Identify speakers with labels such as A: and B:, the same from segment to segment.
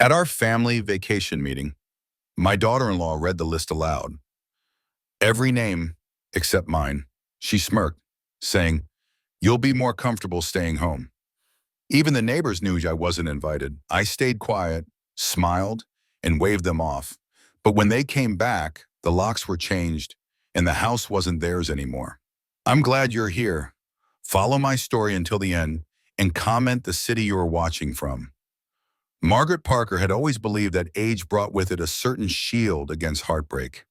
A: At our family vacation meeting, my daughter-in-law read the list aloud. Every name except mine. She smirked, saying, "You'll be more comfortable staying home." Even the neighbors knew I wasn't invited. I stayed quiet, smiled, and waved them off. But when they came back, the locks were changed, and the house wasn't theirs anymore. I'm glad you're here. Follow my story until the end, and comment the city you are watching from. Margaret Parker had always believed that age brought with it a certain shield against heartbreak.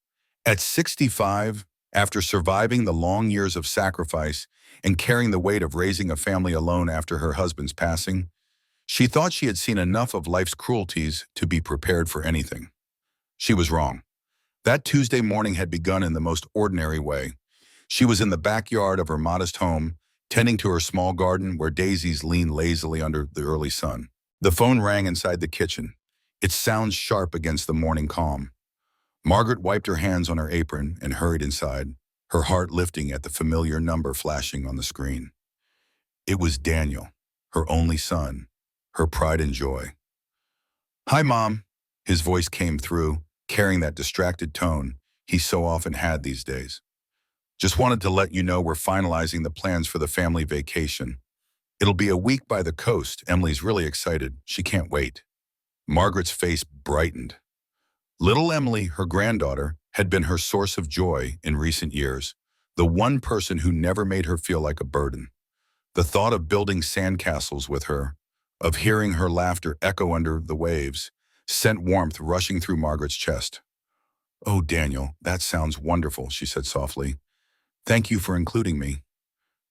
A: At 65, after surviving the long years of sacrifice and carrying the weight of raising a family alone after her husband's passing, she thought she had seen enough of life's cruelties to be prepared for anything. She was wrong. That Tuesday morning had begun in the most ordinary way. She was in the backyard of her modest home, tending to her small garden where daisies leaned lazily under the early sun. The phone rang inside the kitchen, its sound sharp against the morning calm. Margaret wiped her hands on her apron and hurried inside, her heart lifting at the familiar number flashing on the screen. It was Daniel, her only son, her pride and joy. "Hi, Mom," his voice came through, carrying that distracted tone he so often had these days. "Just wanted to let you know we're finalizing the plans for the family vacation. It'll be a week by the coast. Emily's really excited. She can't wait." Margaret's face brightened. Little Emily, her granddaughter, had been her source of joy in recent years, the one person who never made her feel like a burden. The thought of building sandcastles with her, of hearing her laughter echo under the waves, sent warmth rushing through Margaret's chest. "Oh, Daniel, that sounds wonderful," she said softly. "Thank you for including me."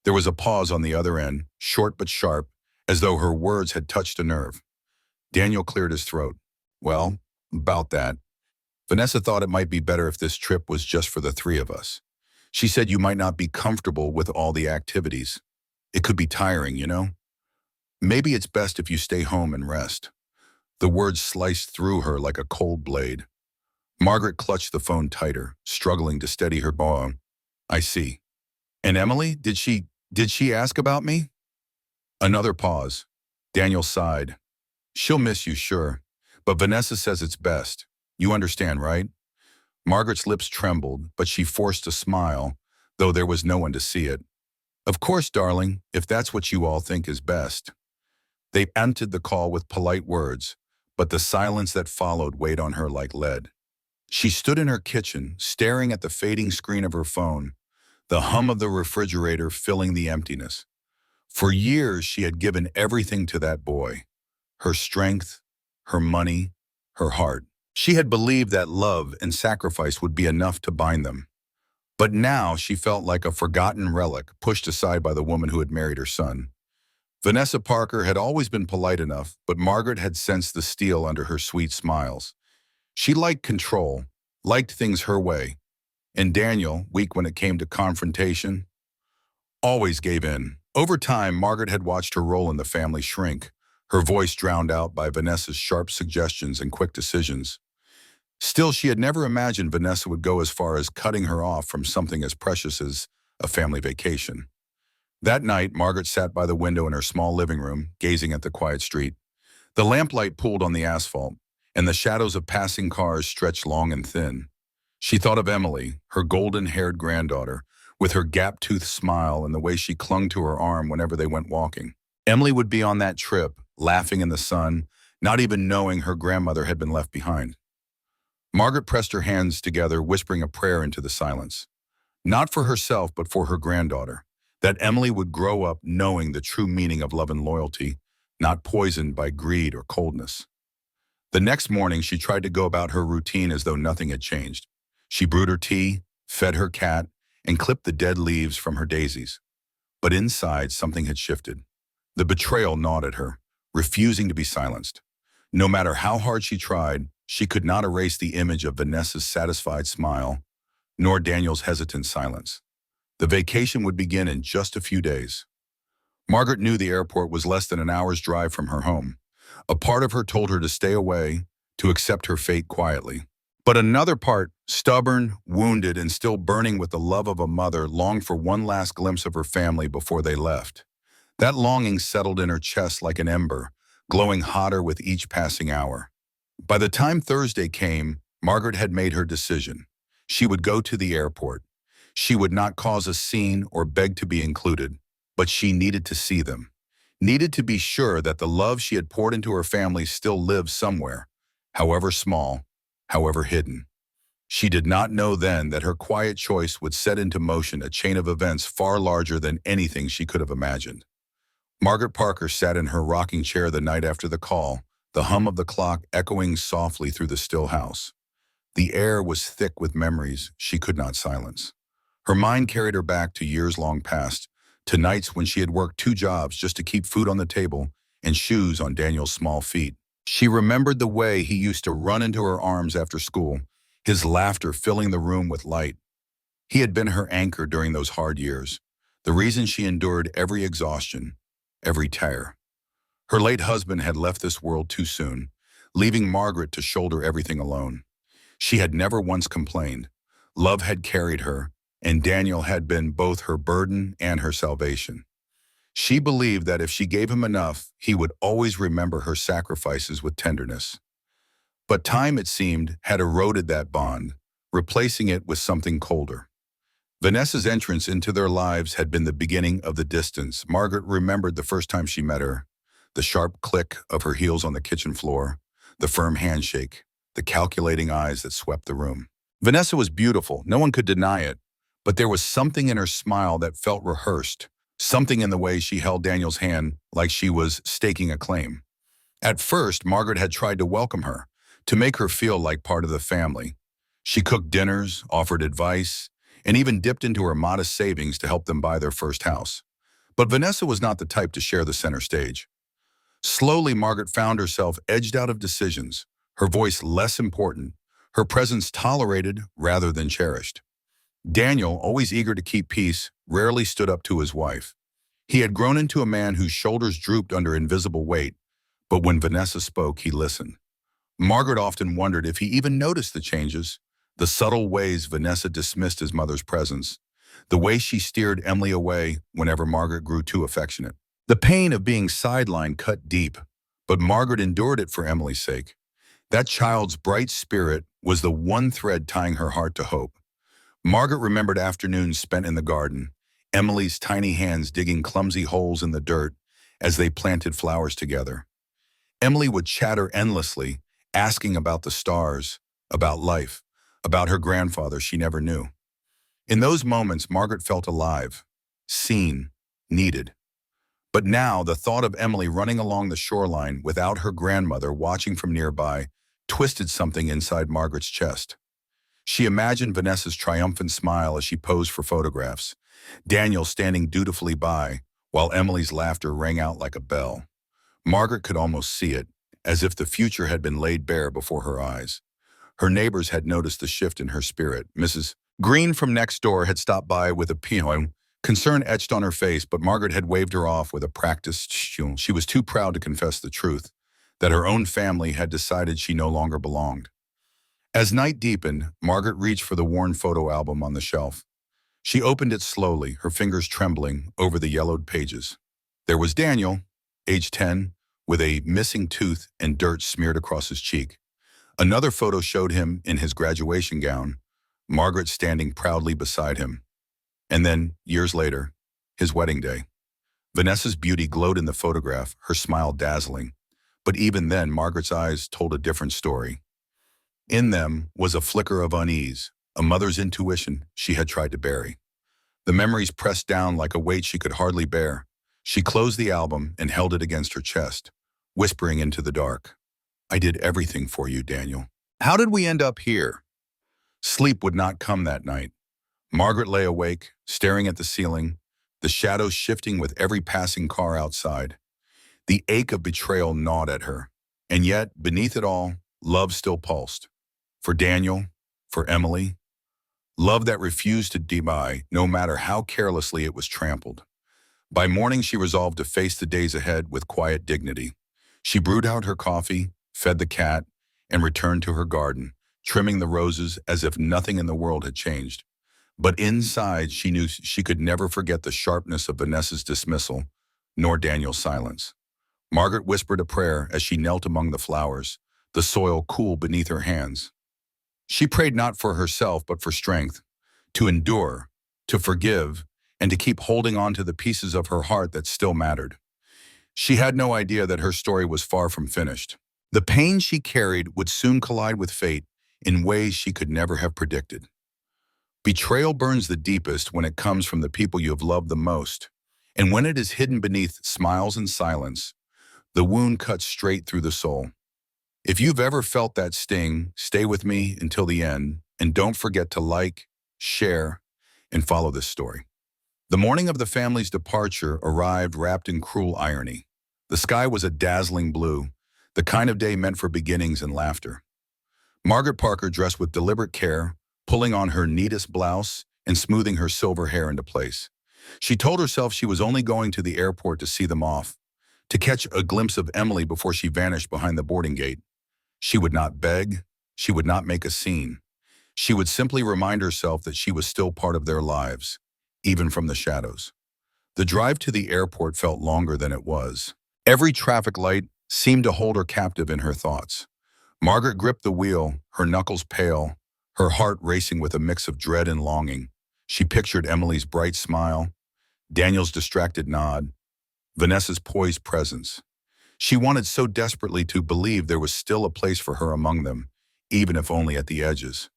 A: There was a pause on the other end, short but sharp, as though her words had touched a nerve. Daniel cleared his throat. "Well, about that. Vanessa thought it might be better if this trip was just for the three of us. She said you might not be comfortable with all the activities. It could be tiring, you know? Maybe it's best if you stay home and rest." The words sliced through her like a cold blade. Margaret clutched the phone tighter, struggling to steady her jaw. "I see. And Emily, did she ask about me?" Another pause. Daniel sighed. "She'll miss you, sure. But Vanessa says it's best. You understand, right?" Margaret's lips trembled, but she forced a smile, though there was no one to see it. "Of course, darling, if that's what you all think is best." They ended the call with polite words, but the silence that followed weighed on her like lead. She stood in her kitchen, staring at the fading screen of her phone, the hum of the refrigerator filling the emptiness. For years, she had given everything to that boy. Her strength, her money, her heart. She had believed that love and sacrifice would be enough to bind them. But now she felt like a forgotten relic pushed aside by the woman who had married her son. Vanessa Parker had always been polite enough, but Margaret had sensed the steel under her sweet smiles. She liked control, liked things her way. And Daniel, weak when it came to confrontation, always gave in. Over time, Margaret had watched her role in the family shrink, her voice drowned out by Vanessa's sharp suggestions and quick decisions. Still, she had never imagined Vanessa would go as far as cutting her off from something as precious as a family vacation. That night, Margaret sat by the window in her small living room, gazing at the quiet street. The lamplight pooled on the asphalt, and the shadows of passing cars stretched long and thin. She thought of Emily, her golden-haired granddaughter, with her gap-toothed smile and the way she clung to her arm whenever they went walking. Emily would be on that trip, laughing in the sun, not even knowing her grandmother had been left behind. Margaret pressed her hands together, whispering a prayer into the silence. Not for herself, but for her granddaughter, that Emily would grow up knowing the true meaning of love and loyalty, not poisoned by greed or coldness. The next morning, she tried to go about her routine as though nothing had changed. She brewed her tea, fed her cat, and clipped the dead leaves from her daisies. But inside, something had shifted. The betrayal gnawed at her, refusing to be silenced. No matter how hard she tried, she could not erase the image of Vanessa's satisfied smile, nor Daniel's hesitant silence. The vacation would begin in just a few days. Margaret knew the airport was less than an hour's drive from her home. A part of her told her to stay away, to accept her fate quietly. But another part, stubborn, wounded, and still burning with the love of a mother, longed for one last glimpse of her family before they left. That longing settled in her chest like an ember, glowing hotter with each passing hour. By the time Thursday came, Margaret had made her decision. She would go to the airport. She would not cause a scene or beg to be included, but she needed to see them. Needed to be sure that the love she had poured into her family still lived somewhere, however small, however hidden. She did not know then that her quiet choice would set into motion a chain of events far larger than anything she could have imagined. Margaret Parker sat in her rocking chair the night after the call, the hum of the clock echoing softly through the still house. The air was thick with memories she could not silence. Her mind carried her back to years long past, to nights when she had worked 2 jobs just to keep food on the table and shoes on Daniel's small feet. She remembered the way he used to run into her arms after school, his laughter filling the room with light. He had been her anchor during those hard years, the reason she endured every exhaustion, every tear. Her late husband had left this world too soon, leaving Margaret to shoulder everything alone. She had never once complained. Love had carried her, and Daniel had been both her burden and her salvation. She believed that if she gave him enough, he would always remember her sacrifices with tenderness. But time, it seemed, had eroded that bond, replacing it with something colder. Vanessa's entrance into their lives had been the beginning of the distance. Margaret remembered the first time she met her, the sharp click of her heels on the kitchen floor, the firm handshake, the calculating eyes that swept the room. Vanessa was beautiful, no one could deny it, but there was something in her smile that felt rehearsed, something in the way she held Daniel's hand like she was staking a claim. At first, Margaret had tried to welcome her, to make her feel like part of the family. She cooked dinners, offered advice, and even dipped into her modest savings to help them buy their first house. But Vanessa was not the type to share the center stage. Slowly, Margaret found herself edged out of decisions, her voice less important, her presence tolerated rather than cherished. Daniel, always eager to keep peace, rarely stood up to his wife. He had grown into a man whose shoulders drooped under invisible weight, but when Vanessa spoke, he listened. Margaret often wondered if he even noticed the changes, the subtle ways Vanessa dismissed his mother's presence, the way she steered Emily away whenever Margaret grew too affectionate. The pain of being sidelined cut deep, but Margaret endured it for Emily's sake. That child's bright spirit was the one thread tying her heart to hope. Margaret remembered afternoons spent in the garden, Emily's tiny hands digging clumsy holes in the dirt as they planted flowers together. Emily would chatter endlessly, asking about the stars, about life, about her grandfather she never knew. In those moments, Margaret felt alive, seen, needed. But now, the thought of Emily running along the shoreline without her grandmother watching from nearby twisted something inside Margaret's chest. She imagined Vanessa's triumphant smile as she posed for photographs, Daniel standing dutifully by, while Emily's laughter rang out like a bell. Margaret could almost see it, as if the future had been laid bare before her eyes. Her neighbors had noticed the shift in her spirit. Mrs. Green from next door had stopped by with a peon, concern etched on her face, but Margaret had waved her off with a practiced shoo. She was too proud to confess the truth, that her own family had decided she no longer belonged. As night deepened, Margaret reached for the worn photo album on the shelf. She opened it slowly, her fingers trembling over the yellowed pages. There was Daniel, age 10, with a missing tooth and dirt smeared across his cheek. Another photo showed him in his graduation gown, Margaret standing proudly beside him. And then, years later, his wedding day. Vanessa's beauty glowed in the photograph, her smile dazzling. But even then, Margaret's eyes told a different story. In them was a flicker of unease, a mother's intuition she had tried to bury. The memories pressed down like a weight she could hardly bear. She closed the album and held it against her chest, whispering into the dark, "I did everything for you, Daniel. How did we end up here?" Sleep would not come that night. Margaret lay awake, staring at the ceiling, the shadows shifting with every passing car outside. The ache of betrayal gnawed at her, and yet, beneath it all, love still pulsed. For Daniel, for Emily, love that refused to die, no matter how carelessly it was trampled. By morning, she resolved to face the days ahead with quiet dignity. She brewed out her coffee, fed the cat, and returned to her garden, trimming the roses as if nothing in the world had changed. But inside, she knew she could never forget the sharpness of Vanessa's dismissal, nor Daniel's silence. Margaret whispered a prayer as she knelt among the flowers, the soil cool beneath her hands. She prayed not for herself but for strength, to endure, to forgive, and to keep holding on to the pieces of her heart that still mattered. She had no idea that her story was far from finished. The pain she carried would soon collide with fate in ways she could never have predicted. Betrayal burns the deepest when it comes from the people you have loved the most, and when it is hidden beneath smiles and silence, the wound cuts straight through the soul. If you've ever felt that sting, stay with me until the end, and don't forget to like, share, and follow this story. The morning of the family's departure arrived wrapped in cruel irony. The sky was a dazzling blue, the kind of day meant for beginnings and laughter. Margaret Parker dressed with deliberate care, pulling on her neatest blouse and smoothing her silver hair into place. She told herself she was only going to the airport to see them off, to catch a glimpse of Emily before she vanished behind the boarding gate. She would not beg, she would not make a scene. She would simply remind herself that she was still part of their lives, even from the shadows. The drive to the airport felt longer than it was. Every traffic light seemed to hold her captive in her thoughts. Margaret gripped the wheel, her knuckles pale, her heart racing with a mix of dread and longing. She pictured Emily's bright smile, Daniel's distracted nod, Vanessa's poised presence. She wanted so desperately to believe there was still a place for her among them, even if only at the edges.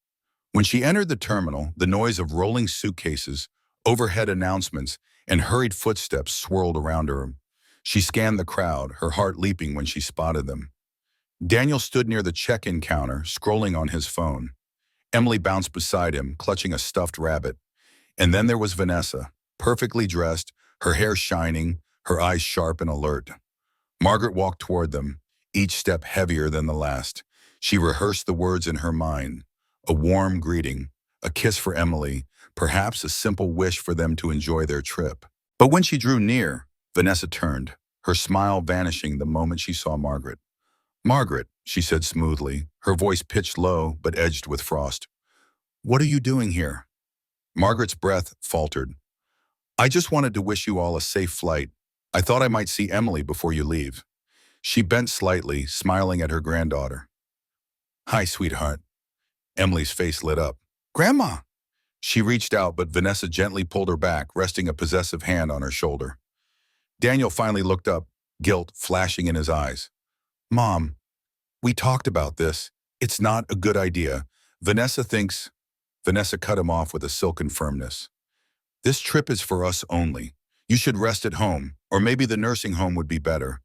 A: When she entered the terminal, the noise of rolling suitcases, overhead announcements, and hurried footsteps swirled around her. She scanned the crowd, her heart leaping when she spotted them. Daniel stood near the check-in counter, scrolling on his phone. Emily bounced beside him, clutching a stuffed rabbit. And then there was Vanessa, perfectly dressed, her hair shining, her eyes sharp and alert. Margaret walked toward them, each step heavier than the last. She rehearsed the words in her mind. A warm greeting, a kiss for Emily, perhaps a simple wish for them to enjoy their trip. But when she drew near, Vanessa turned, her smile vanishing the moment she saw Margaret. "Margaret," she said smoothly, her voice pitched low but edged with frost. "What are you doing here?" Margaret's breath faltered. "I just wanted to wish you all a safe flight. I thought I might see Emily before you leave." She bent slightly, smiling at her granddaughter. "Hi, sweetheart." Emily's face lit up. "Grandma!" She reached out, but Vanessa gently pulled her back, resting a possessive hand on her shoulder. Daniel finally looked up, guilt flashing in his eyes. "Mom, we talked about this. It's not a good idea. Vanessa thinks—" Vanessa cut him off with a silken firmness. "This trip is for us only. You should rest at home, or maybe the nursing home would be better.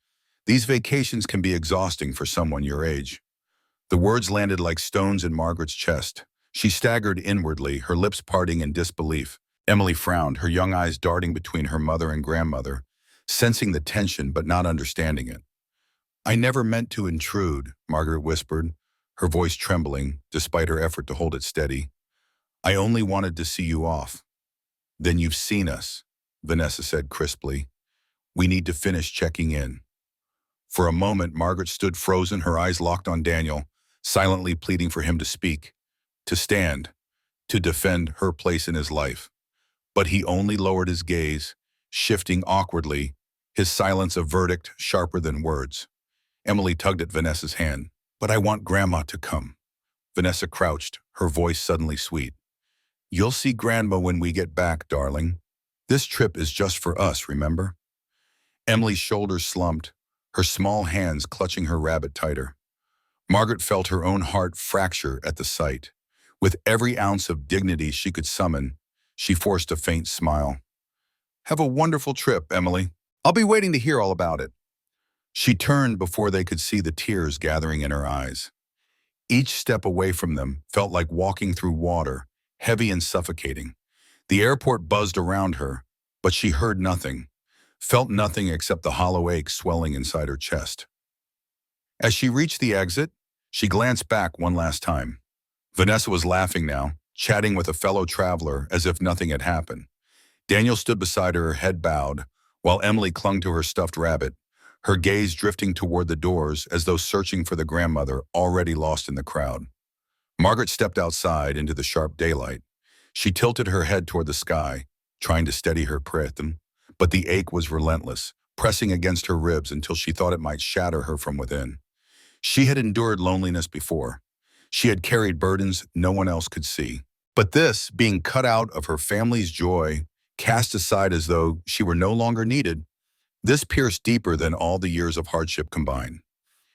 A: These vacations can be exhausting for someone your age." The words landed like stones in Margaret's chest. She staggered inwardly, her lips parting in disbelief. Emily frowned, her young eyes darting between her mother and grandmother, sensing the tension but not understanding it. "I never meant to intrude," Margaret whispered, her voice trembling despite her effort to hold it steady. "I only wanted to see you off." "Then you've seen us," Vanessa said crisply. "We need to finish checking in." For a moment, Margaret stood frozen, her eyes locked on Daniel, silently pleading for him to speak, to stand, to defend her place in his life. But he only lowered his gaze, shifting awkwardly, his silence a verdict sharper than words. Emily tugged at Vanessa's hand. "But I want Grandma to come." Vanessa crouched, her voice suddenly sweet. "You'll see Grandma when we get back, darling. This trip is just for us, remember?" Emily's shoulders slumped, her small hands clutching her rabbit tighter. Margaret felt her own heart fracture at the sight. With every ounce of dignity she could summon, she forced a faint smile. "Have a wonderful trip, Emily. I'll be waiting to hear all about it." She turned before they could see the tears gathering in her eyes. Each step away from them felt like walking through water, heavy and suffocating. The airport buzzed around her, but she heard nothing, felt nothing except the hollow ache swelling inside her chest. As she reached the exit, she glanced back one last time. Vanessa was laughing now, chatting with a fellow traveler as if nothing had happened. Daniel stood beside her, head bowed, while Emily clung to her stuffed rabbit, her gaze drifting toward the doors as though searching for the grandmother already lost in the crowd. Margaret stepped outside into the sharp daylight. She tilted her head toward the sky, trying to steady her breath, but the ache was relentless, pressing against her ribs until she thought it might shatter her from within. She had endured loneliness before. She had carried burdens no one else could see. But this, being cut out of her family's joy, cast aside as though she were no longer needed, this pierced deeper than all the years of hardship combined.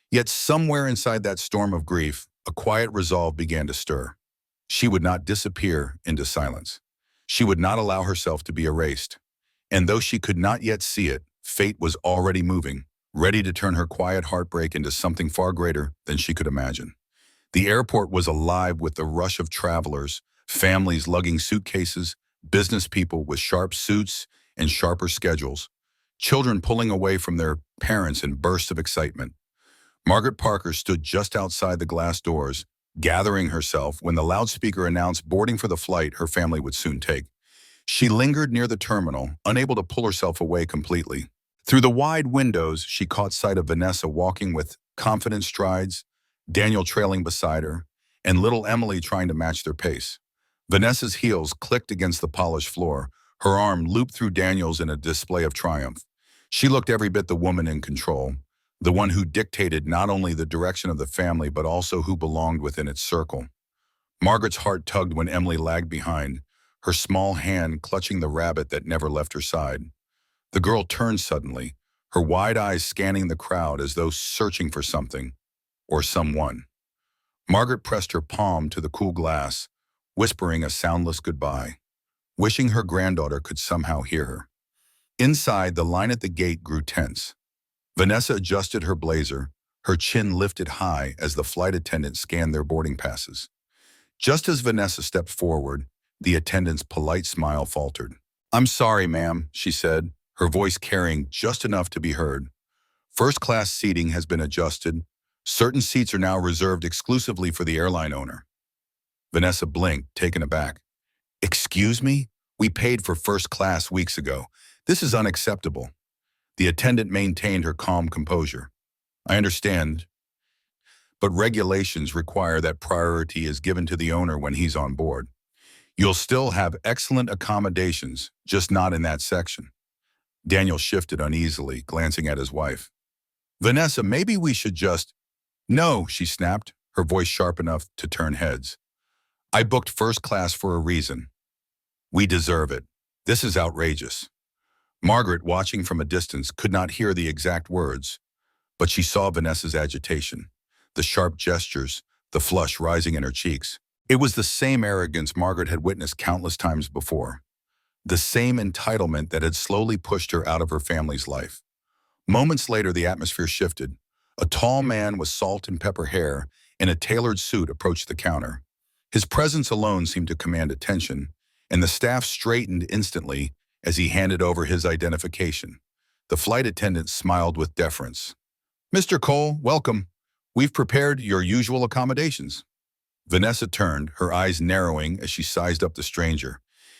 A: Yet somewhere inside that storm of grief, a quiet resolve began to stir. She would not disappear into silence. She would not allow herself to be erased. And though she could not yet see it, fate was already moving, ready to turn her quiet heartbreak into something far greater than she could imagine. The airport was alive with the rush of travelers, families lugging suitcases, business people with sharp suits and sharper schedules, children pulling away from their parents in bursts of excitement. Margaret Parker stood just outside the glass doors, gathering herself when the loudspeaker announced boarding for the flight her family would soon take. She lingered near the terminal, unable to pull herself away completely. Through the wide windows, she caught sight of Vanessa walking with confident strides, Daniel trailing beside her, and little Emily trying to match their pace. Vanessa's heels clicked against the polished floor, her arm looped through Daniel's in a display of triumph. She looked every bit the woman in control, the one who dictated not only the direction of the family but also who belonged within its circle. Margaret's heart tugged when Emily lagged behind, her small hand clutching the rabbit that never left her side. The girl turned suddenly, her wide eyes scanning the crowd as though searching for something or someone. Margaret pressed her palm to the cool glass, whispering a soundless goodbye, wishing her granddaughter could somehow hear her. Inside, the line at the gate grew tense. Vanessa adjusted her blazer, her chin lifted high as the flight attendant scanned their boarding passes. Just as Vanessa stepped forward, the attendant's polite smile faltered. "I'm sorry, ma'am," she said, her voice carrying just enough to be heard. "First-class seating has been adjusted. Certain seats are now reserved exclusively for the airline owner." Vanessa blinked, taken aback. "Excuse me? We paid for first class weeks ago. This is unacceptable." The attendant maintained her calm composure. "I understand, but regulations require that priority is given to the owner when he's on board. You'll still have excellent accommodations, just not in that section." Daniel shifted uneasily, glancing at his wife. "Vanessa, maybe we should just—" "No," she snapped, her voice sharp enough to turn heads. "I booked first class for a reason. We deserve it. This is outrageous." Margaret, watching from a distance, could not hear the exact words, but she saw Vanessa's agitation, the sharp gestures, the flush rising in her cheeks. It was the same arrogance Margaret had witnessed countless times before, the same entitlement that had slowly pushed her out of her family's life. Moments later, the atmosphere shifted. A tall man with salt and pepper hair in a tailored suit approached the counter. His presence alone seemed to command attention, and the staff straightened instantly as he handed over his identification. The flight attendant smiled with deference. "Mr. Cole, welcome. We've prepared your usual accommodations." Vanessa turned, her eyes narrowing as she sized up the stranger.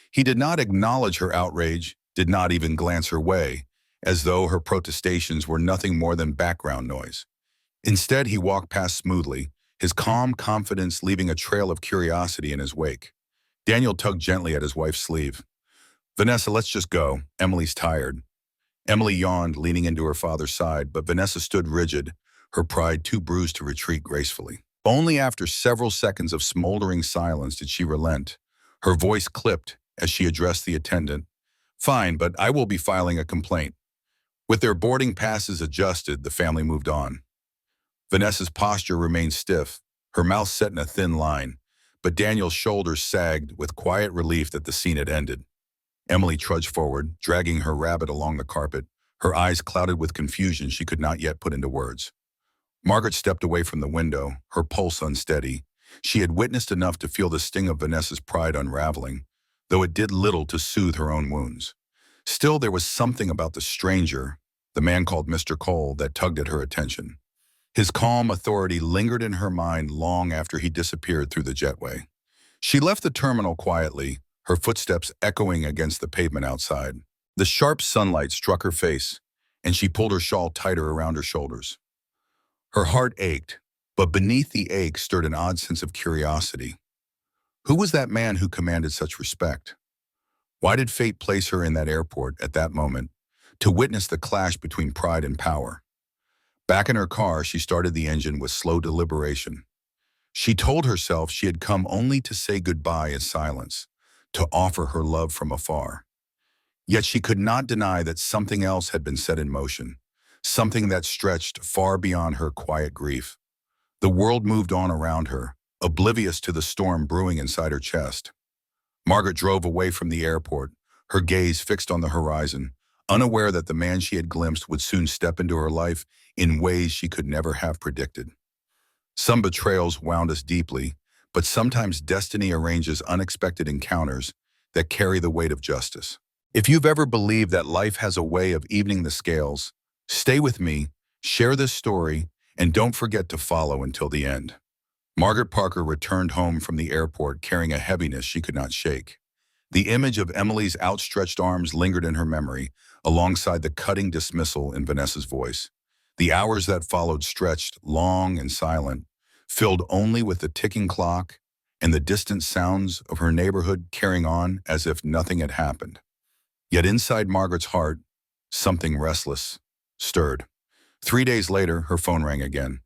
A: He did not acknowledge her outrage, did not even glance her way, as though her protestations were nothing more than background noise. Instead, he walked past smoothly, his calm confidence leaving a trail of curiosity in his wake. Daniel tugged gently at his wife's sleeve. "Vanessa, let's just go. Emily's tired." Emily yawned, leaning into her father's side, but Vanessa stood rigid, her pride too bruised to retreat gracefully. Only after several seconds of smoldering silence did she relent. Her voice clipped as she addressed the attendant. "Fine, but I will be filing a complaint." With their boarding passes adjusted, the family moved on. Vanessa's posture remained stiff, her mouth set in a thin line, but Daniel's shoulders sagged with quiet relief that the scene had ended. Emily trudged forward, dragging her rabbit along the carpet, her eyes clouded with confusion she could not yet put into words. Margaret stepped away from the window, her pulse unsteady. She had witnessed enough to feel the sting of Vanessa's pride unraveling, though it did little to soothe her own wounds. Still, there was something about the stranger, the man called Mr. Cole, that tugged at her attention. His calm authority lingered in her mind long after he disappeared through the jetway. She left the terminal quietly, her footsteps echoing against the pavement outside. The sharp sunlight struck her face, and she pulled her shawl tighter around her shoulders. Her heart ached, but beneath the ache stirred an odd sense of curiosity. Who was that man who commanded such respect? Why did fate place her in that airport at that moment, to witness the clash between pride and power? Back in her car, she started the engine with slow deliberation. She told herself she had come only to say goodbye in silence, to offer her love from afar. Yet she could not deny that something else had been set in motion, something that stretched far beyond her quiet grief. The world moved on around her, oblivious to the storm brewing inside her chest. Margaret drove away from the airport, her gaze fixed on the horizon, unaware that the man she had glimpsed would soon step into her life in ways she could never have predicted. Some betrayals wound us deeply, but sometimes destiny arranges unexpected encounters that carry the weight of justice. If you've ever believed that life has a way of evening the scales, stay with me, share this story, and don't forget to follow until the end. Margaret Parker returned home from the airport carrying a heaviness she could not shake. The image of Emily's outstretched arms lingered in her memory, alongside the cutting dismissal in Vanessa's voice. The hours that followed stretched, long and silent, filled only with the ticking clock and the distant sounds of her neighborhood carrying on as if nothing had happened. Yet inside Margaret's heart, something restless stirred. 3 days later, her phone rang again.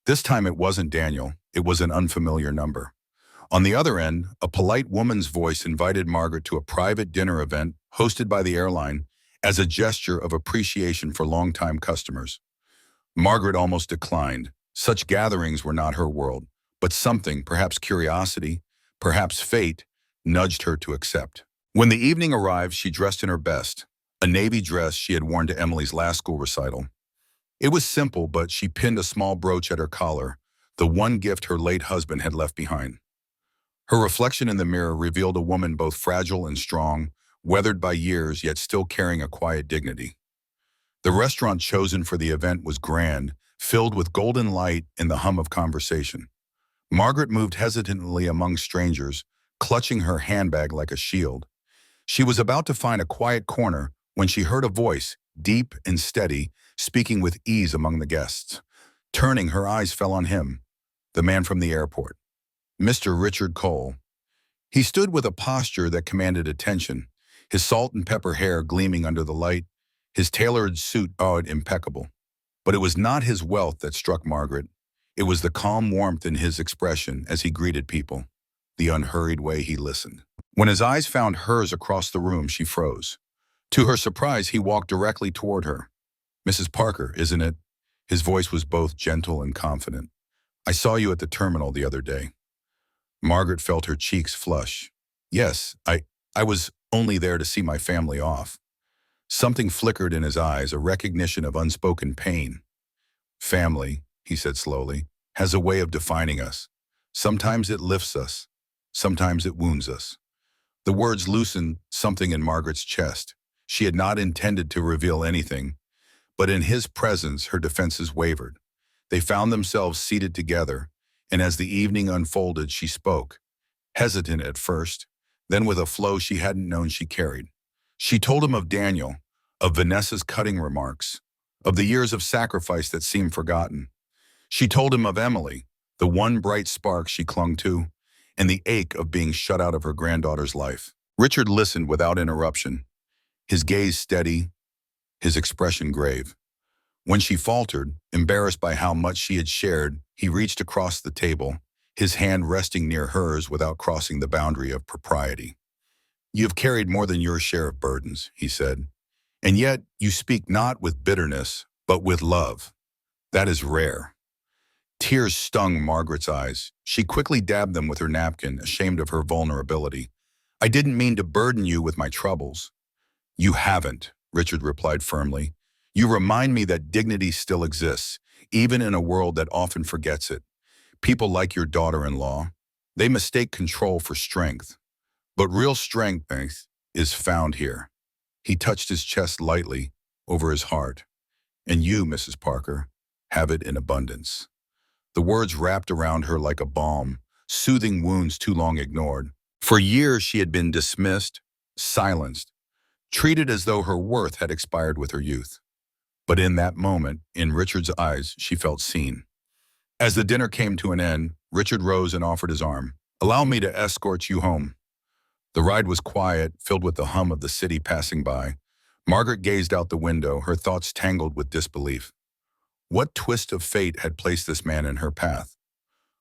A: This time it wasn't Daniel, it was an unfamiliar number. On the other end, a polite woman's voice invited Margaret to a private dinner event hosted by the airline as a gesture of appreciation for longtime customers. Margaret almost declined. Such gatherings were not her world, but something, perhaps curiosity, perhaps fate, nudged her to accept. When the evening arrived, she dressed in her best, a navy dress she had worn to Emily's last school recital. It was simple, but she pinned a small brooch at her collar, the one gift her late husband had left behind. Her reflection in the mirror revealed a woman both fragile and strong, weathered by years yet still carrying a quiet dignity. The restaurant chosen for the event was grand, filled with golden light and the hum of conversation. Margaret moved hesitantly among strangers, clutching her handbag like a shield. She was about to find a quiet corner when she heard a voice, deep and steady, speaking with ease among the guests. Turning, her eyes fell on him, the man from the airport, Mr. Richard Cole. He stood with a posture that commanded attention, his salt and pepper hair gleaming under the light, his tailored suit impeccable. But it was not his wealth that struck Margaret. It was the calm warmth in his expression as he greeted people, the unhurried way he listened. When his eyes found hers across the room, she froze. To her surprise, he walked directly toward her. "Mrs. Parker, isn't it?" His voice was both gentle and confident. "I saw you at the terminal the other day." Margaret felt her cheeks flush. "Yes, I was only there to see my family off." Something flickered in his eyes, a recognition of unspoken pain. "Family," he said slowly, "has a way of defining us. Sometimes it lifts us, sometimes it wounds us." The words loosened something in Margaret's chest. She had not intended to reveal anything, but in his presence her defenses wavered. They found themselves seated together, and as the evening unfolded, she spoke, hesitant at first, then with a flow she hadn't known she carried. She told him of Daniel, of Vanessa's cutting remarks, of the years of sacrifice that seemed forgotten. She told him of Emily, the one bright spark she clung to, and the ache of being shut out of her granddaughter's life. Richard listened without interruption, his gaze steady, his expression grave. When she faltered, embarrassed by how much she had shared, he reached across the table, his hand resting near hers without crossing the boundary of propriety. "You have carried more than your share of burdens," he said, "and yet you speak not with bitterness, but with love. That is rare." Tears stung Margaret's eyes. She quickly dabbed them with her napkin, ashamed of her vulnerability. "I didn't mean to burden you with my troubles." "You haven't," Richard replied firmly. "You remind me that dignity still exists, even in a world that often forgets it. People like your daughter-in-law, they mistake control for strength. But real strength is found here." He touched his chest lightly over his heart. "And you, Mrs. Parker, have it in abundance." The words wrapped around her like a balm, soothing wounds too long ignored. For years she had been dismissed, silenced, treated as though her worth had expired with her youth. But in that moment, in Richard's eyes, she felt seen. As the dinner came to an end, Richard rose and offered his arm. "Allow me to escort you home." The ride was quiet, filled with the hum of the city passing by. Margaret gazed out the window, her thoughts tangled with disbelief. What twist of fate had placed this man in her path?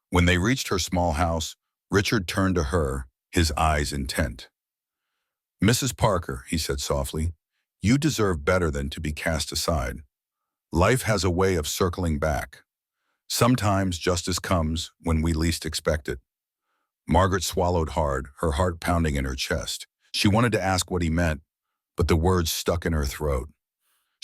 A: When they reached her small house, Richard turned to her, his eyes intent. "Mrs. Parker," he said softly, "you deserve better than to be cast aside. Life has a way of circling back. Sometimes justice comes when we least expect it." Margaret swallowed hard, her heart pounding in her chest. She wanted to ask what he meant, but the words stuck in her throat.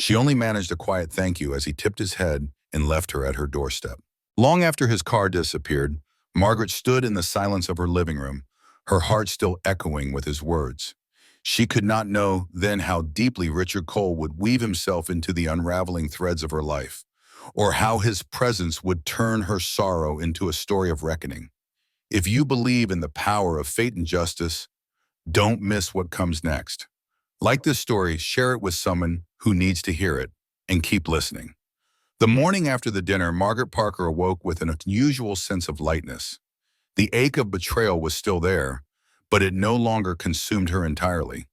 A: She only managed a quiet thank you as he tipped his head and left her at her doorstep. Long after his car disappeared, Margaret stood in the silence of her living room, her heart still echoing with his words. She could not know then how deeply Richard Cole would weave himself into the unraveling threads of her life, or how his presence would turn her sorrow into a story of reckoning. If you believe in the power of fate and justice, don't miss what comes next. Like this story, share it with someone who needs to hear it, and keep listening. The morning after the dinner, Margaret Parker awoke with an unusual sense of lightness. The ache of betrayal was still there, but it no longer consumed her entirely.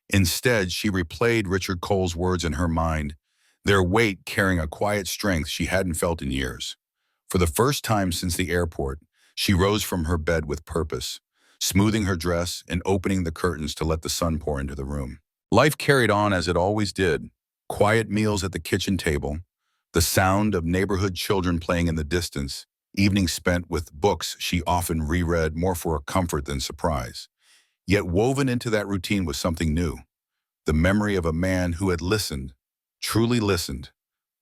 A: Instead, she replayed Richard Cole's words in her mind, their weight carrying a quiet strength she hadn't felt in years. For the first time since the airport, she rose from her bed with purpose, smoothing her dress and opening the curtains to let the sun pour into the room. Life carried on as it always did. Quiet meals at the kitchen table, the sound of neighborhood children playing in the distance, evenings spent with books she often reread more for comfort than surprise. Yet woven into that routine was something new, the memory of a man who had listened, truly listened,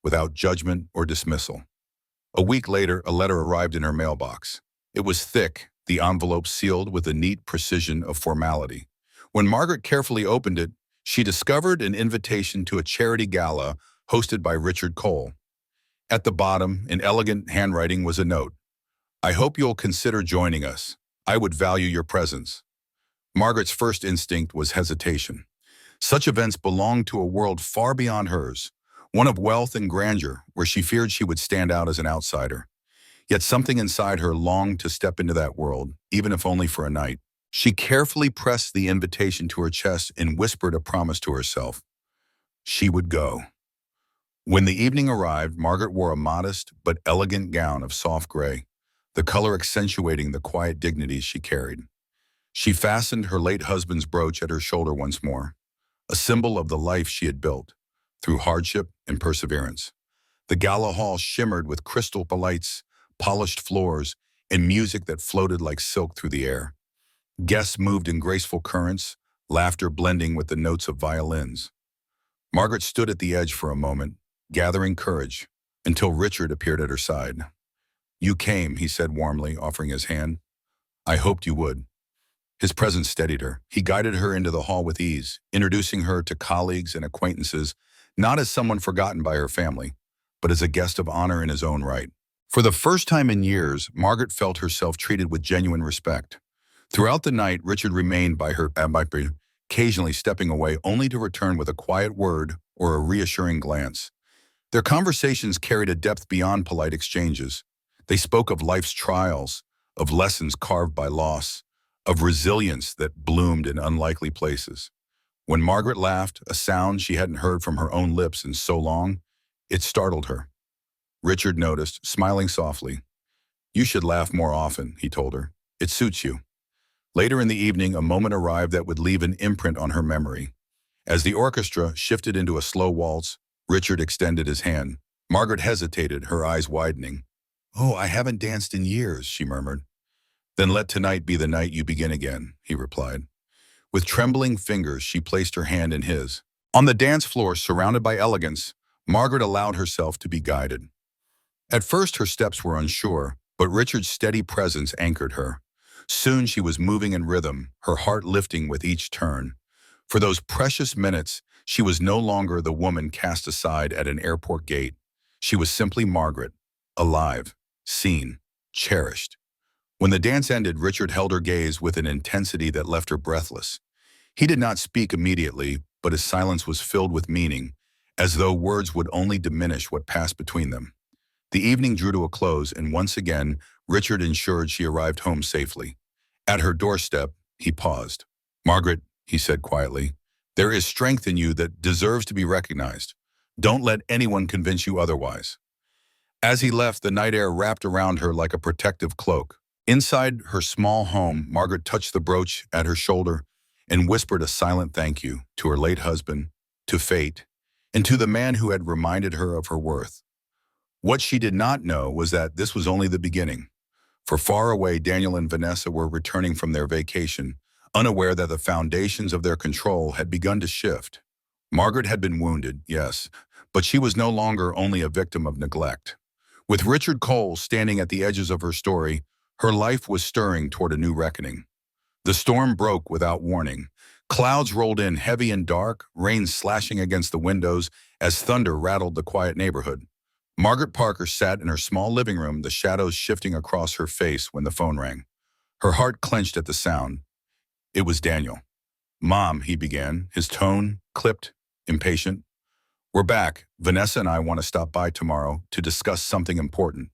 A: without judgment or dismissal. A week later, a letter arrived in her mailbox. It was thick, the envelope sealed with a neat precision of formality. When Margaret carefully opened it, she discovered an invitation to a charity gala hosted by Richard Cole. At the bottom, in elegant handwriting, was a note. "I hope you'll consider joining us. I would value your presence." Margaret's first instinct was hesitation. Such events belonged to a world far beyond hers, one of wealth and grandeur, where she feared she would stand out as an outsider. Yet something inside her longed to step into that world, even if only for a night. She carefully pressed the invitation to her chest and whispered a promise to herself. She would go. When the evening arrived, Margaret wore a modest but elegant gown of soft gray, the color accentuating the quiet dignity she carried. She fastened her late husband's brooch at her shoulder once more, a symbol of the life she had built, through hardship and perseverance. The gala hall shimmered with crystal lights, polished floors, and music that floated like silk through the air. Guests moved in graceful currents, laughter blending with the notes of violins. Margaret stood at the edge for a moment, gathering courage, until Richard appeared at her side. "You came," he said warmly, offering his hand. "I hoped you would." His presence steadied her. He guided her into the hall with ease, introducing her to colleagues and acquaintances, not as someone forgotten by her family, but as a guest of honor in his own right. For the first time in years, Margaret felt herself treated with genuine respect. Throughout the night, Richard remained by her, occasionally stepping away only to return with a quiet word or a reassuring glance. Their conversations carried a depth beyond polite exchanges. They spoke of life's trials, of lessons carved by loss, of resilience that bloomed in unlikely places. When Margaret laughed, a sound she hadn't heard from her own lips in so long, it startled her. Richard noticed, smiling softly. "You should laugh more often," he told her. "It suits you." Later in the evening, a moment arrived that would leave an imprint on her memory. As the orchestra shifted into a slow waltz, Richard extended his hand. Margaret hesitated, her eyes widening. "Oh, I haven't danced in years," she murmured. "Then let tonight be the night you begin again," he replied. With trembling fingers, she placed her hand in his. On the dance floor, surrounded by elegance, Margaret allowed herself to be guided. At first, her steps were unsure, but Richard's steady presence anchored her. Soon she was moving in rhythm, her heart lifting with each turn. For those precious minutes, she was no longer the woman cast aside at an airport gate. She was simply Margaret, alive, seen, cherished. When the dance ended, Richard held her gaze with an intensity that left her breathless. He did not speak immediately, but his silence was filled with meaning, as though words would only diminish what passed between them. The evening drew to a close, and once again, Richard ensured she arrived home safely. At her doorstep, he paused. "Margaret," he said quietly, "there is strength in you that deserves to be recognized. Don't let anyone convince you otherwise." As he left, the night air wrapped around her like a protective cloak. Inside her small home, Margaret touched the brooch at her shoulder and whispered a silent thank you to her late husband, to fate, and to the man who had reminded her of her worth. What she did not know was that this was only the beginning. For far away, Daniel and Vanessa were returning from their vacation, unaware that the foundations of their control had begun to shift. Margaret had been wounded, yes, but she was no longer only a victim of neglect. With Richard Cole standing at the edges of her story, her life was stirring toward a new reckoning. The storm broke without warning. Clouds rolled in heavy and dark, rain slashing against the windows as thunder rattled the quiet neighborhood. Margaret Parker sat in her small living room, the shadows shifting across her face when the phone rang. Her heart clenched at the sound. It was Daniel. "Mom," he began, his tone clipped, impatient. "We're back. Vanessa and I want to stop by tomorrow to discuss something important."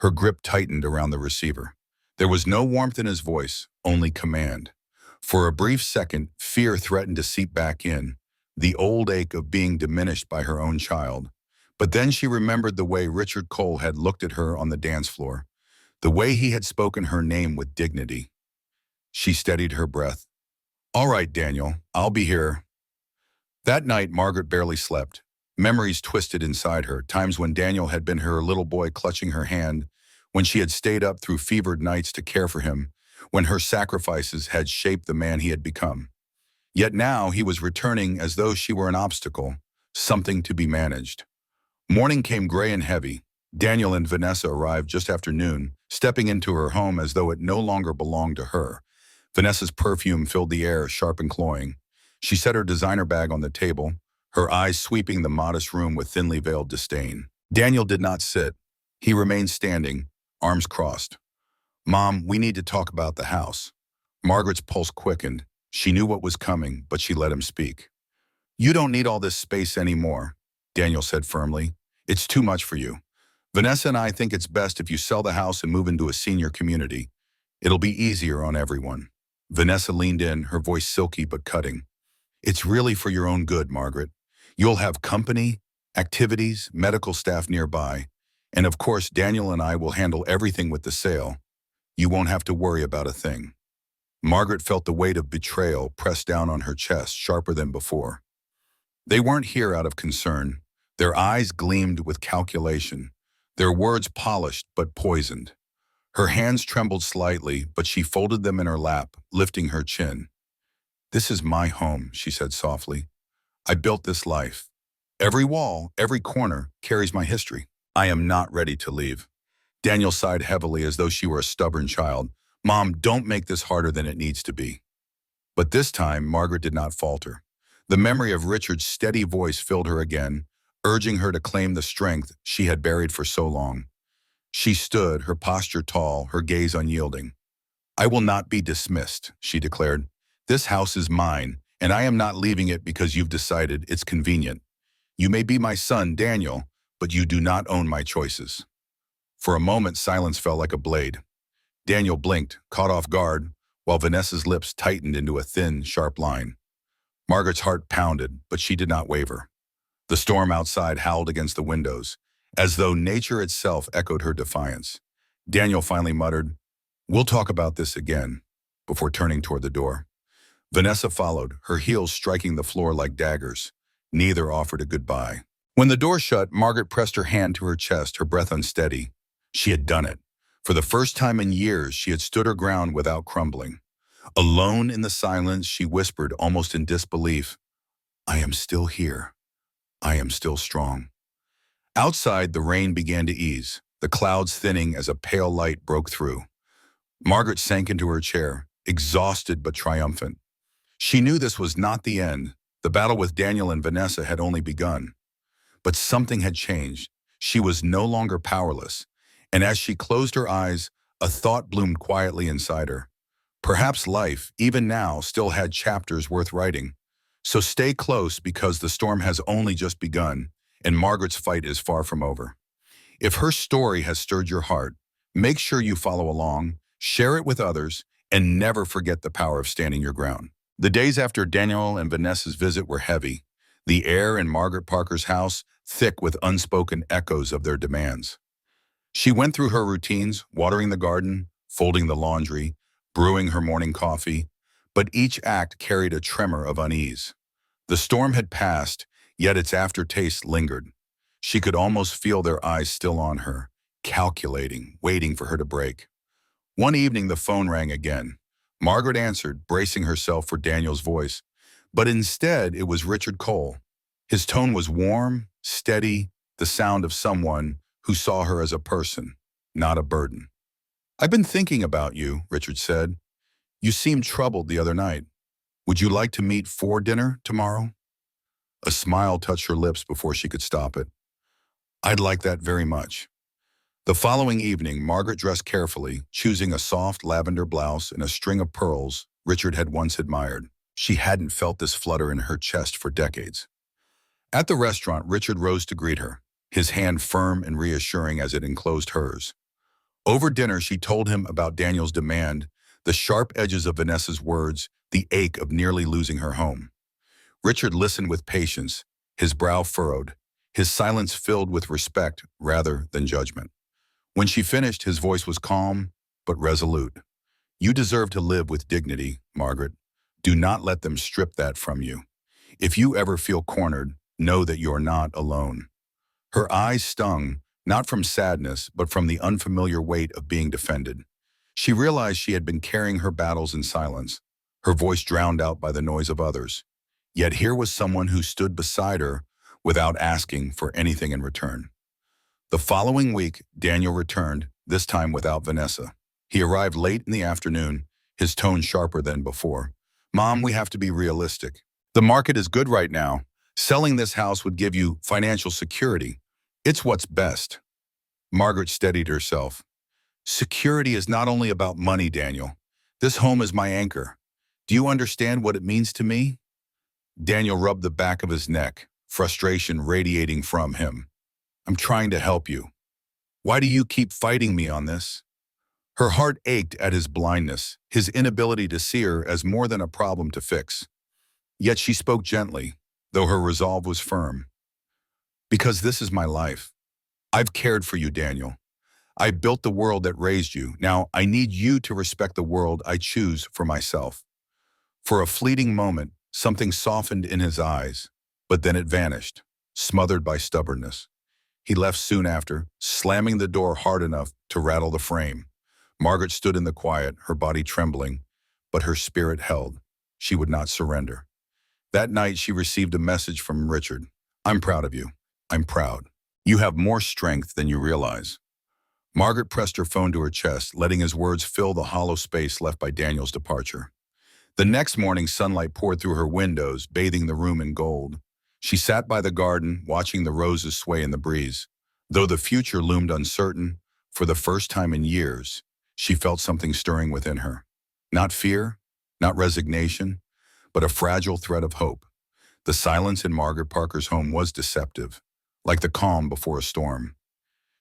A: Her grip tightened around the receiver. There was no warmth in his voice, only command. For a brief second, fear threatened to seep back in, the old ache of being diminished by her own child. But then she remembered the way Richard Cole had looked at her on the dance floor, the way he had spoken her name with dignity. She steadied her breath. "All right, Daniel, I'll be here." That night, Margaret barely slept. Memories twisted inside her, times when Daniel had been her little boy clutching her hand, when she had stayed up through fevered nights to care for him, when her sacrifices had shaped the man he had become. Yet now he was returning as though she were an obstacle, something to be managed. Morning came gray and heavy. Daniel and Vanessa arrived just after noon, stepping into her home as though it no longer belonged to her. Vanessa's perfume filled the air, sharp and cloying. She set her designer bag on the table, her eyes sweeping the modest room with thinly veiled disdain. Daniel did not sit. He remained standing, arms crossed. "Mom, we need to talk about the house." Margaret's pulse quickened. She knew what was coming, but she let him speak. "You don't need all this space anymore," Daniel said firmly. "It's too much for you. Vanessa and I think it's best if you sell the house and move into a senior community. It'll be easier on everyone." Vanessa leaned in, her voice silky but cutting. "It's really for your own good, Margaret. You'll have company, activities, medical staff nearby, and of course Daniel and I will handle everything with the sale. You won't have to worry about a thing." Margaret felt the weight of betrayal pressed down on her chest, sharper than before. They weren't here out of concern. Their eyes gleamed with calculation, their words polished but poisoned. Her hands trembled slightly, but she folded them in her lap, lifting her chin. "This is my home," she said softly. "I built this life. Every wall, every corner carries my history. I am not ready to leave." Daniel sighed heavily as though she were a stubborn child. "Mom, don't make this harder than it needs to be." But this time, Margaret did not falter. The memory of Richard's steady voice filled her again, urging her to claim the strength she had buried for so long. She stood, her posture tall, her gaze unyielding. "I will not be dismissed," she declared. "This house is mine, and I am not leaving it because you've decided it's convenient. You may be my son, Daniel, but you do not own my choices." For a moment, silence fell like a blade. Daniel blinked, caught off guard, while Vanessa's lips tightened into a thin, sharp line. Margaret's heart pounded, but she did not waver. The storm outside howled against the windows, as though nature itself echoed her defiance. Daniel finally muttered, "We'll talk about this again," before turning toward the door. Vanessa followed, her heels striking the floor like daggers. Neither offered a goodbye. When the door shut, Margaret pressed her hand to her chest, her breath unsteady. She had done it. For the first time in years, she had stood her ground without crumbling. Alone in the silence, she whispered, almost in disbelief, "I am still here. I am still strong." Outside, the rain began to ease, the clouds thinning as a pale light broke through. Margaret sank into her chair, exhausted but triumphant. She knew this was not the end. The battle with Daniel and Vanessa had only begun. But something had changed. She was no longer powerless. And as she closed her eyes, a thought bloomed quietly inside her. Perhaps life, even now, still had chapters worth writing. So stay close, because the storm has only just begun, and Margaret's fight is far from over. If her story has stirred your heart, make sure you follow along, share it with others, and never forget the power of standing your ground. The days after Daniel and Vanessa's visit were heavy. the air in Margaret Parker's house thick with unspoken echoes of their demands. She went through her routines, watering the garden, folding the laundry, brewing her morning coffee, but each act carried a tremor of unease. The storm had passed, yet its aftertaste lingered. She could almost feel their eyes still on her, calculating, waiting for her to break. One evening the phone rang again. Margaret answered, bracing herself for Daniel's voice, but instead it was Richard Cole. His tone was warm, steady, the sound of someone who saw her as a person, not a burden. "I've been thinking about you," Richard said. "You seemed troubled the other night. Would you like to meet for dinner tomorrow?" A smile touched her lips before she could stop it. "I'd like that very much." The following evening, Margaret dressed carefully, choosing a soft lavender blouse and a string of pearls Richard had once admired. She hadn't felt this flutter in her chest for decades. At the restaurant, Richard rose to greet her, his hand firm and reassuring as it enclosed hers. Over dinner, she told him about Daniel's demand, the sharp edges of Vanessa's words, the ache of nearly losing her home. Richard listened with patience, his brow furrowed, his silence filled with respect rather than judgment. When she finished, his voice was calm but resolute. "You deserve to live with dignity, Margaret. Do not let them strip that from you. If you ever feel cornered, know that you're not alone." Her eyes stung, not from sadness, but from the unfamiliar weight of being defended. She realized she had been carrying her battles in silence, her voice drowned out by the noise of others. Yet here was someone who stood beside her without asking for anything in return. The following week, Daniel returned, this time without Vanessa. He arrived late in the afternoon, his tone sharper than before. "Mom, we have to be realistic. The market is good right now. Selling this house would give you financial security. It's what's best." Margaret steadied herself. "Security is not only about money, Daniel. This home is my anchor. Do you understand what it means to me?" Daniel rubbed the back of his neck, frustration radiating from him. "I'm trying to help you. Why do you keep fighting me on this?" Her heart ached at his blindness, his inability to see her as more than a problem to fix. Yet she spoke gently, though her resolve was firm. "Because this is my life. I've cared for you, Daniel. I built the world that raised you. Now I need you to respect the world I choose for myself." For a fleeting moment, something softened in his eyes, but then it vanished, smothered by stubbornness. He left soon after, slamming the door hard enough to rattle the frame. Margaret stood in the quiet, her body trembling, but her spirit held. She would not surrender. That night she received a message from Richard. "I'm proud of you. I'm proud. You have more strength than you realize." Margaret pressed her phone to her chest, letting his words fill the hollow space left by Daniel's departure. The next morning, sunlight poured through her windows, bathing the room in gold. She sat by the garden, watching the roses sway in the breeze. Though the future loomed uncertain, for the first time in years, she felt something stirring within her. Not fear, not resignation, but a fragile thread of hope. The silence in Margaret Parker's home was deceptive, like the calm before a storm.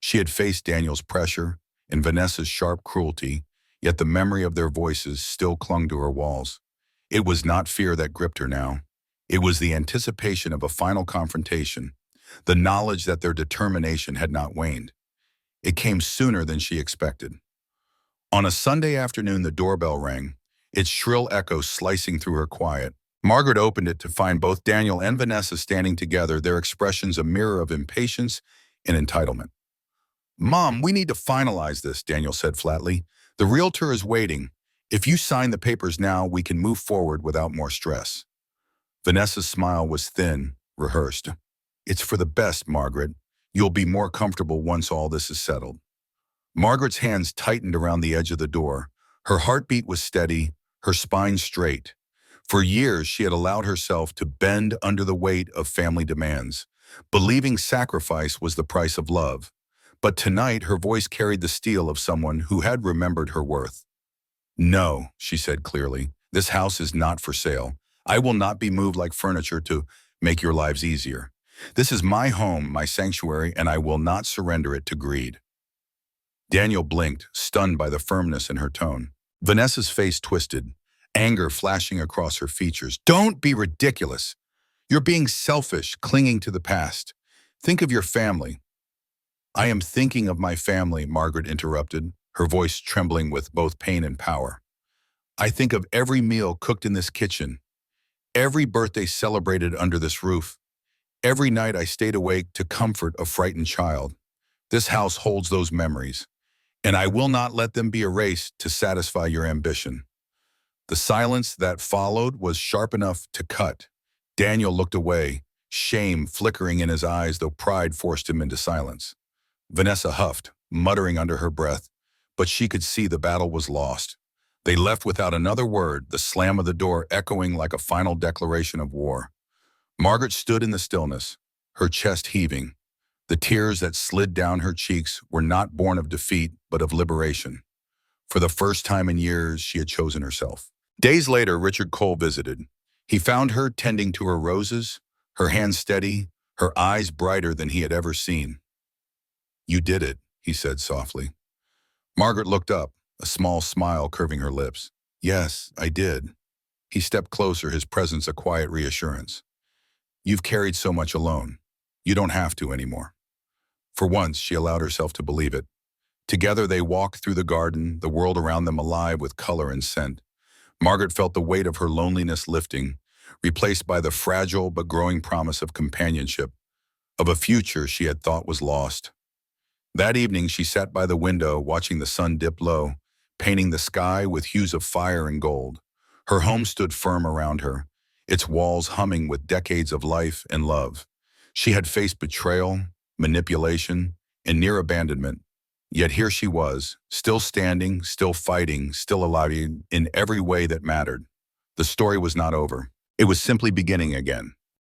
A: She had faced Daniel's pressure and Vanessa's sharp cruelty, yet the memory of their voices still clung to her walls. It was not fear that gripped her now. It was the anticipation of a final confrontation, the knowledge that their determination had not waned. It came sooner than she expected. On a Sunday afternoon, the doorbell rang, its shrill echo slicing through her quiet. Margaret opened it to find both Daniel and Vanessa standing together, their expressions a mirror of impatience and entitlement. "Mom, we need to finalize this," Daniel said flatly. "The realtor is waiting. If you sign the papers now, we can move forward without more stress." Vanessa's smile was thin, rehearsed. "It's for the best, Margaret. You'll be more comfortable once all this is settled." Margaret's hands tightened around the edge of the door. Her heartbeat was steady, her spine straight. For years, she had allowed herself to bend under the weight of family demands, believing sacrifice was the price of love. But tonight, her voice carried the steel of someone who had remembered her worth. "No," she said clearly, "this house is not for sale. I will not be moved like furniture to make your lives easier. This is my home, my sanctuary, and I will not surrender it to greed." Daniel blinked, stunned by the firmness in her tone. Vanessa's face twisted, anger flashing across her features. "Don't be ridiculous. You're being selfish, clinging to the past. Think of your family. I am thinking of my family, Margaret interrupted, her voice trembling with both pain and power. I think of every meal cooked in this kitchen, every birthday celebrated under this roof, every night I stayed awake to comfort a frightened child. This house holds those memories, and I will not let them be erased to satisfy your ambition. The silence that followed was sharp enough to cut. Daniel looked away, shame flickering in his eyes, though pride forced him into silence. Vanessa huffed, muttering under her breath, but she could see the battle was lost. They left without another word, the slam of the door echoing like a final declaration of war. Margaret stood in the stillness, her chest heaving. The tears that slid down her cheeks were not born of defeat, but of liberation. For the first time in years, she had chosen herself. Days later, Richard Cole visited. He found her tending to her roses, her hands steady, her eyes brighter than he had ever seen. "You did it," he said softly. Margaret looked up, a small smile curving her lips. "Yes, I did." He stepped closer, his presence a quiet reassurance. "You've carried so much alone. You don't have to anymore." For once, she allowed herself to believe it. Together they walked through the garden, the world around them alive with color and scent. Margaret felt the weight of her loneliness lifting, replaced by the fragile but growing promise of companionship, of a future she had thought was lost. That evening she sat by the window watching the sun dip low, painting the sky with hues of fire and gold. Her home stood firm around her, its walls humming with decades of life and love. She had faced betrayal, manipulation, and near abandonment, yet here she was, still standing, still fighting, still alive in every way that mattered. The story was not over. It was simply beginning again.